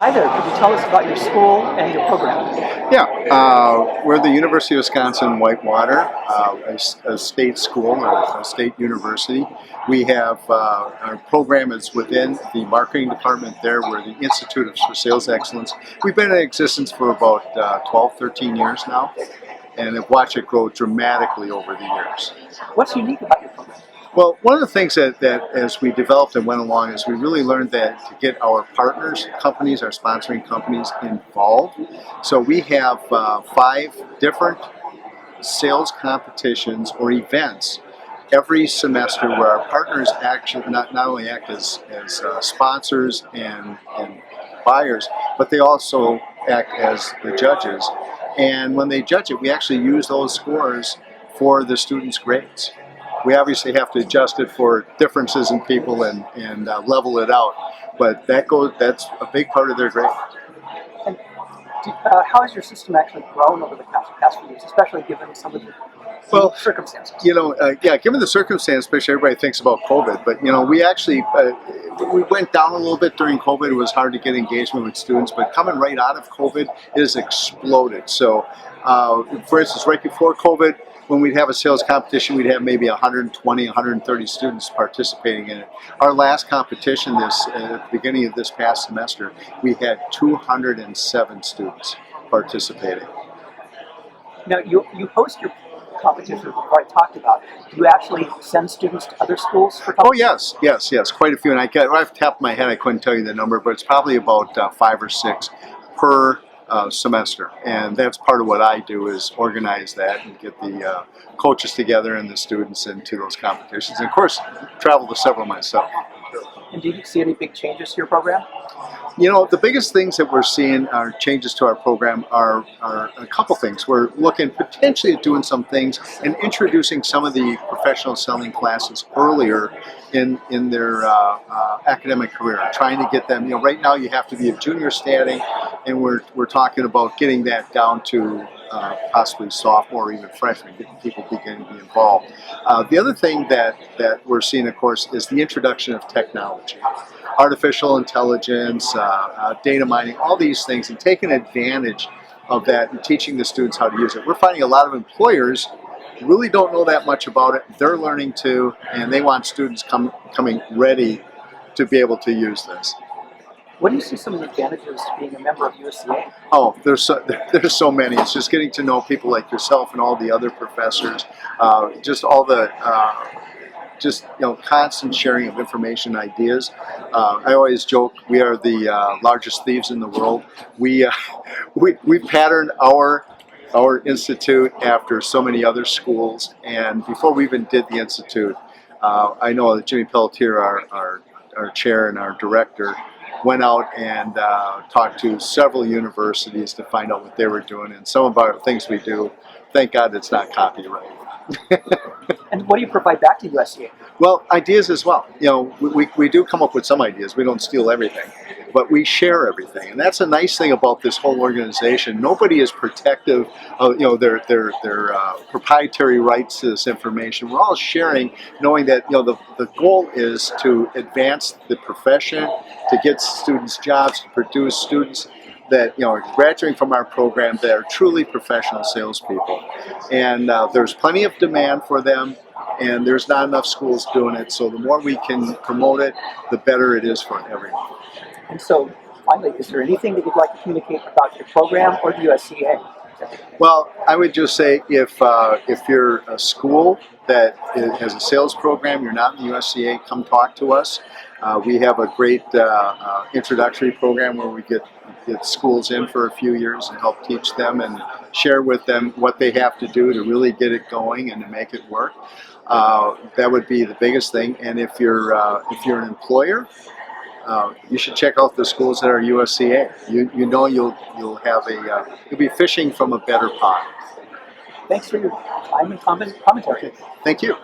Hi there, could you tell us about your school and your program? Yeah, we're the University of Wisconsin Whitewater, a state school or a state university. We have our program is within the marketing department there. We're the Institute for Sales Excellence. We've been in existence for about 12, 13 years now, and have watched it grow dramatically over the years. What's unique about your program? Well, one of the things that as we developed and went along is we really learned that to get our partners, companies, our sponsoring companies involved. So we have 5 different sales competitions or events every semester where our partners actually not only act as sponsors and buyers, but they also act as the judges. And when they judge it, we actually use those scores for the students' grades. We obviously have to adjust it for differences in people and level it out, but that's a big part of their grade. And how has your system actually grown over the past few years, especially given some of the circumstances? Yeah, given the circumstance, especially everybody thinks about COVID, but we actually we went down a little bit during COVID. It was hard to get engagement with students, but coming right out of COVID, it has exploded. So, for instance, right before COVID, when we'd have a sales competition, we'd have maybe 120, 130 students participating in it. Our last competition at the beginning of this past semester, we had 207 students participating. Now, you host your competitions we've already talked about. Do you actually send students to other schools for competitions? Oh yes, quite a few. And right off the top of my head, I couldn't tell you the number, but it's probably about 5 or 6 per semester, and that's part of what I do is organize that and get the coaches together and the students into those competitions, and of course travel to several myself. And do you see any big changes to your program? The biggest things that we're seeing are changes to our program are a couple things. We're looking potentially at doing some things and introducing some of the professional selling classes earlier in their academic career, trying to get them, right now you have to be a junior stating, and we're talking about getting that down to possibly sophomore or even freshman, getting people beginning to be involved. The other thing that we're seeing, of course, is the introduction of technology. Artificial intelligence, data mining, all these things, and taking advantage of that and teaching the students how to use it. We're finding a lot of employers really don't know that much about it. They're learning to, and they want students coming ready to be able to use this. What do you see some of the advantages to being a member of USCA? Oh, there's so many. It's just getting to know people like yourself and all the other professors, just all the constant sharing of information, ideas. I always joke we are the largest thieves in the world. We patterned our institute after so many other schools, and before we even did the institute, I know that Jimmy Pelletier, our chair and our director, went out and talked to several universities to find out what they were doing, and some of our things we do, thank God it's not copyrighted. And what do you provide back to USCA? Well, ideas as well. We do come up with some ideas. We don't steal everything, but we share everything, and that's a nice thing about this whole organization. Nobody is protective of their proprietary rights to this information. We're all sharing, knowing that the goal is to advance the profession, to get students jobs, to produce students that are graduating from our program that are truly professional salespeople, and there's plenty of demand for them, and there's not enough schools doing it. So the more we can promote it, the better it is for everyone. And so, finally, is there anything that you'd like to communicate about your program or the USCA? Well, I would just say if you're a school that has a sales program, you're not in the USCA, come talk to us. We have a great introductory program where we get schools in for a few years and help teach them and share with them what they have to do to really get it going and to make it work. That would be the biggest thing. And if you're an employer, you should check out the schools that are USCA. You'll be fishing from a better pond. Thanks for your time and commentary. Thank you.